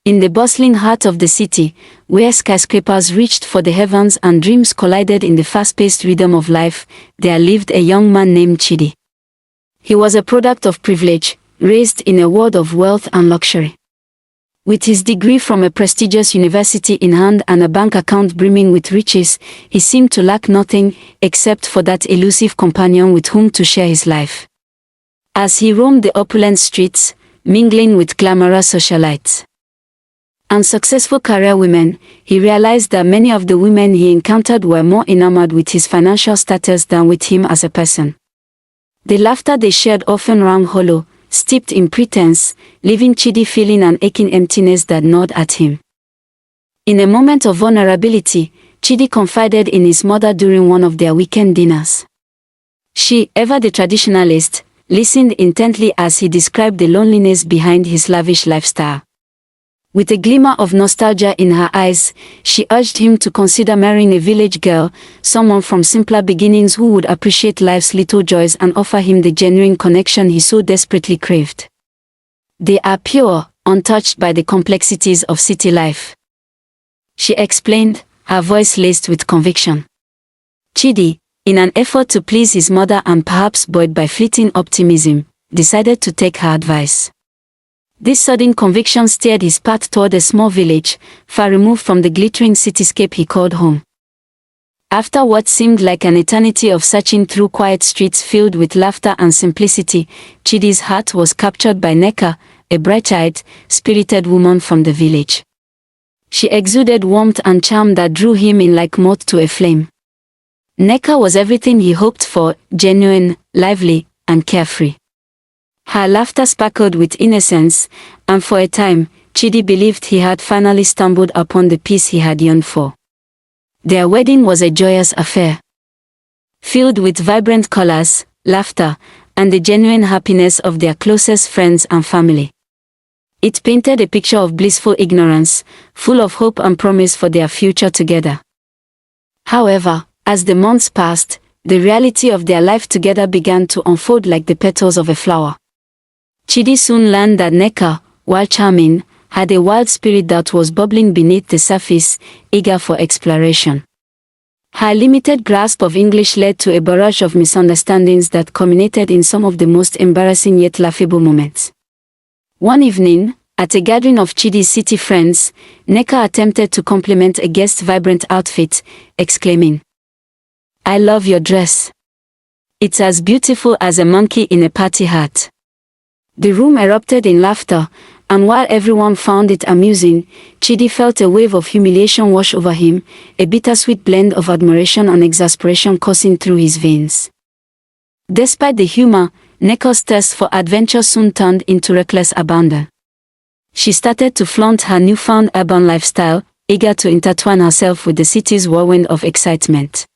In the bustling heart of the city, where skyscrapers reached for the heavens and dreams collided in the fast-paced rhythm of life, there lived a young man named Chidi. He was a product of privilege, raised in a world of wealth and luxury. With his degree from a prestigious university in hand and a bank account brimming with riches, he seemed to lack nothing except for that elusive companion with whom to share his life. As he roamed the opulent streets, mingling with glamorous socialites and successful career women, he realized that many of the women he encountered were more enamored with his financial status than with him as a person. The laughter they shared often rang hollow, steeped in pretense, leaving Chidi feeling an aching emptiness that gnawed at him. In a moment of vulnerability, Chidi confided in his mother during one of their weekend dinners. She, ever the traditionalist, listened intently as he described the loneliness behind his lavish lifestyle. With a glimmer of nostalgia in her eyes, she urged him to consider marrying a village girl, someone from simpler beginnings who would appreciate life's little joys and offer him the genuine connection he so desperately craved. They are pure, untouched by the complexities of city life, she explained, her voice laced with conviction. Chidi, in an effort to please his mother and perhaps buoyed by fleeting optimism, decided to take her advice. This sudden conviction steered his path toward a small village, far removed from the glittering cityscape he called home. After what seemed like an eternity of searching through quiet streets filled with laughter and simplicity, Chidi's heart was captured by Nneka, a bright-eyed, spirited woman from the village. She exuded warmth and charm that drew him in like moth to a flame. Nneka was everything he hoped for, genuine, lively, and carefree. Her laughter sparkled with innocence, and for a time, Chidi believed he had finally stumbled upon the peace he had yearned for. Their wedding was a joyous affair, filled with vibrant colors, laughter, and the genuine happiness of their closest friends and family. It painted a picture of blissful ignorance, full of hope and promise for their future together. However, as the months passed, the reality of their life together began to unfold like the petals of a flower. Chidi soon learned that Nneka, while charming, had a wild spirit that was bubbling beneath the surface, eager for exploration. Her limited grasp of English led to a barrage of misunderstandings that culminated in some of the most embarrassing yet laughable moments. One evening, at a gathering of Chidi's city friends, Nneka attempted to compliment a guest's vibrant outfit, exclaiming, "I love your dress. It's as beautiful as a monkey in a party hat." The room erupted in laughter, and while everyone found it amusing, Chidi felt a wave of humiliation wash over him, a bittersweet blend of admiration and exasperation coursing through his veins. Despite the humor, Nneka's thirst for adventure soon turned into reckless abandon. She started to flaunt her newfound urban lifestyle, eager to intertwine herself with the city's whirlwind of excitement.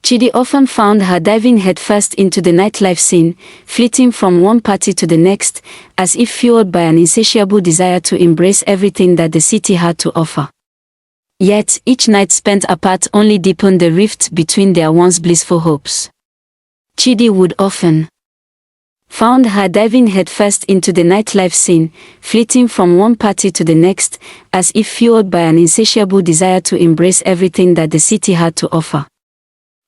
Chidi often found her diving headfirst into the nightlife scene, flitting from one party to the next, as if fueled by an insatiable desire to embrace everything that the city had to offer. Yet, each night spent apart only deepened the rift between their once blissful hopes. Chidi would often found her diving headfirst into the nightlife scene, flitting from one party to the next, as if fueled by an insatiable desire to embrace everything that the city had to offer.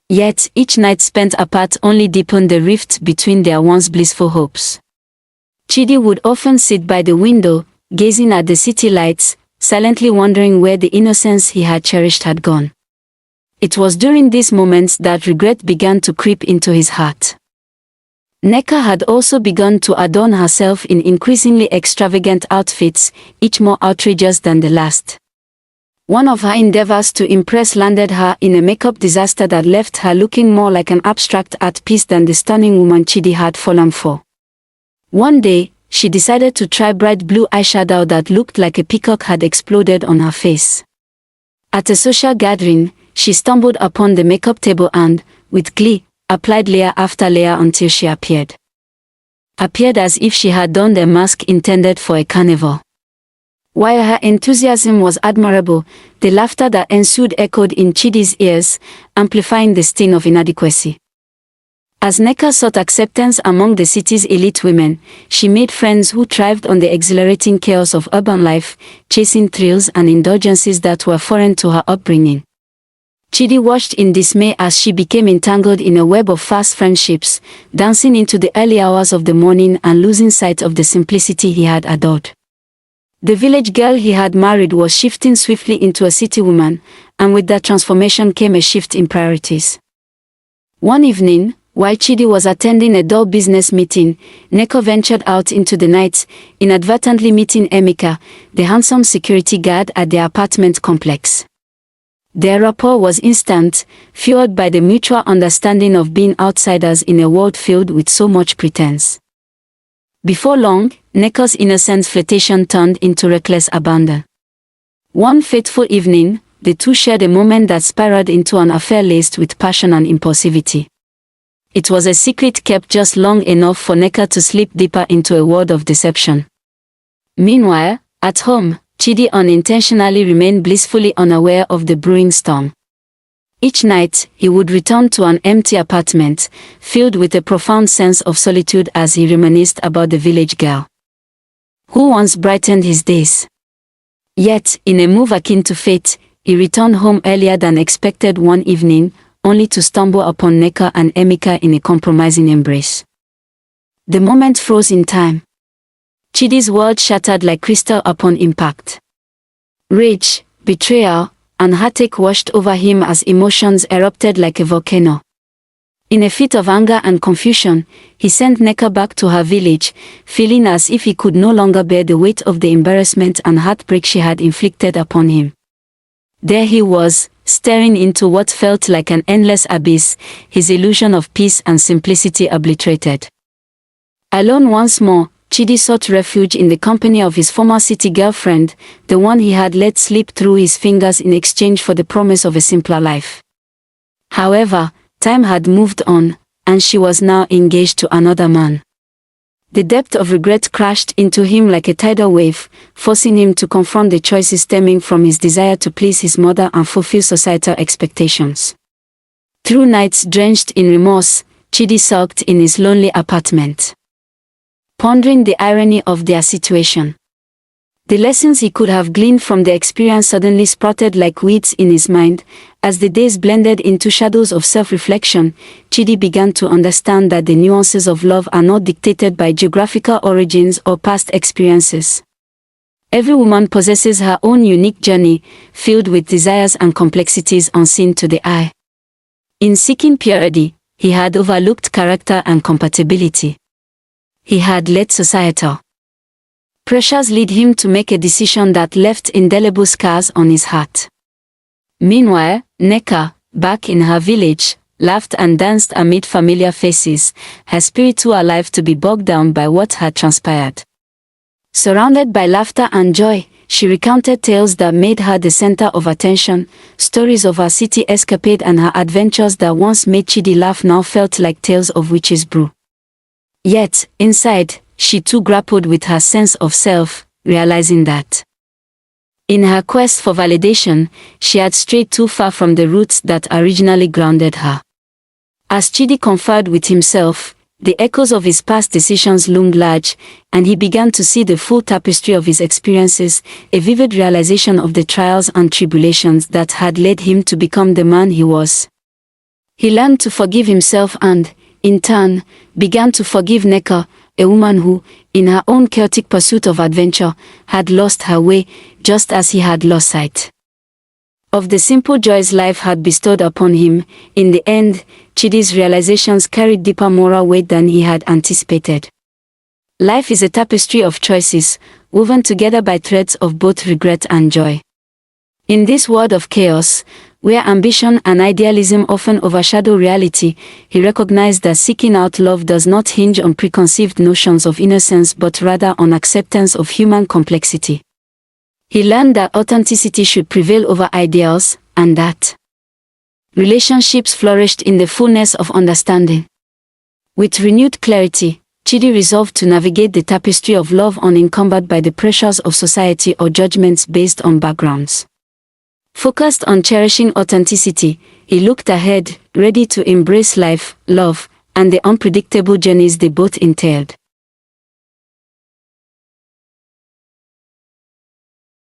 Yet, each night spent apart only deepened the rift between their once blissful hopes. Chidi would often sit by the window, gazing at the city lights, silently wondering where the innocence he had cherished had gone. It was during these moments that regret began to creep into his heart. Nneka had also begun to adorn herself in increasingly extravagant outfits, each more outrageous than the last. One of her endeavors to impress landed her in a makeup disaster that left her looking more like an abstract art piece than the stunning woman Chidi had fallen for. One day, she decided to try bright blue eyeshadow that looked like a peacock had exploded on her face. At a social gathering, she stumbled upon the makeup table and, with glee, applied layer after layer until she appeared as if she had donned a mask intended for a carnival. While her enthusiasm was admirable, the laughter that ensued echoed in Chidi's ears, amplifying the sting of inadequacy. As Neka sought acceptance among the city's elite women, she made friends who thrived on the exhilarating chaos of urban life, chasing thrills and indulgences that were foreign to her upbringing. Chidi watched in dismay as she became entangled in a web of fast friendships, dancing into the early hours of the morning and losing sight of the simplicity he had adored. The village girl he had married was shifting swiftly into a city woman, and with that transformation came a shift in priorities. One evening, while Chidi was attending a dull business meeting, Neko ventured out into the night, inadvertently meeting Emeka, the handsome security guard at their apartment complex. Their rapport was instant, fueled by the mutual understanding of being outsiders in a world filled with so much pretense. Before long, Neko's innocent flirtation turned into reckless abandon. One fateful evening, the two shared a moment that spiraled into an affair laced with passion and impulsivity. It was a secret kept just long enough for Neka to slip deeper into a world of deception. Meanwhile, at home, Chidi unintentionally remained blissfully unaware of the brewing storm. Each night, he would return to an empty apartment, filled with a profound sense of solitude as he reminisced about the village girl who once brightened his days. Yet, in a move akin to fate, he returned home earlier than expected one evening, only to stumble upon Neka and Emeka in a compromising embrace. The moment froze in time. Chidi's world shattered like crystal upon impact. Rage, betrayal, and heartache washed over him as emotions erupted like a volcano. In a fit of anger and confusion, he sent Neka back to her village, feeling as if he could no longer bear the weight of the embarrassment and heartbreak she had inflicted upon him. There he was, staring into what felt like an endless abyss, his illusion of peace and simplicity obliterated. Alone once more, Chidi sought refuge in the company of his former city girlfriend, the one he had let slip through his fingers in exchange for the promise of a simpler life. However, time had moved on, and she was now engaged to another man. The depth of regret crashed into him like a tidal wave, forcing him to confront the choices stemming from his desire to please his mother and fulfill societal expectations. Through nights drenched in remorse, Chidi sulked in his lonely apartment, pondering the irony of their situation. The lessons he could have gleaned from the experience suddenly sprouted like weeds in his mind. As the days blended into shadows of self-reflection, Chidi began to understand that the nuances of love are not dictated by geographical origins or past experiences. Every woman possesses her own unique journey, filled with desires and complexities unseen to the eye. In seeking purity, he had overlooked character and compatibility. He had let societal pressures lead him to make a decision that left indelible scars on his heart. Meanwhile, Neka, back in her village, laughed and danced amid familiar faces, her spirit too alive to be bogged down by what had transpired. Surrounded by laughter and joy, she recounted tales that made her the center of attention, stories of her city escapade and her adventures that once made Chidi laugh now felt like tales of witches' brew. Yet, inside, she too grappled with her sense of self, realizing that in her quest for validation, she had strayed too far from the roots that originally grounded her. As Chidi conferred with himself, the echoes of his past decisions loomed large, and he began to see the full tapestry of his experiences, a vivid realization of the trials and tribulations that had led him to become the man he was. He learned to forgive himself and, in turn, began to forgive Neka, a woman who, in her own chaotic pursuit of adventure, had lost her way, just as he had lost sight of the simple joys life had bestowed upon him. In the end, Chidi's realizations carried deeper moral weight than he had anticipated. Life is a tapestry of choices, woven together by threads of both regret and joy. In this world of chaos, where ambition and idealism often overshadow reality, he recognized that seeking out love does not hinge on preconceived notions of innocence but rather on acceptance of human complexity. He learned that authenticity should prevail over ideals, and that relationships flourished in the fullness of understanding. With renewed clarity, Chidi resolved to navigate the tapestry of love unencumbered by the pressures of society or judgments based on backgrounds. Focused on cherishing authenticity, he looked ahead, ready to embrace life, love, and the unpredictable journeys they both entailed.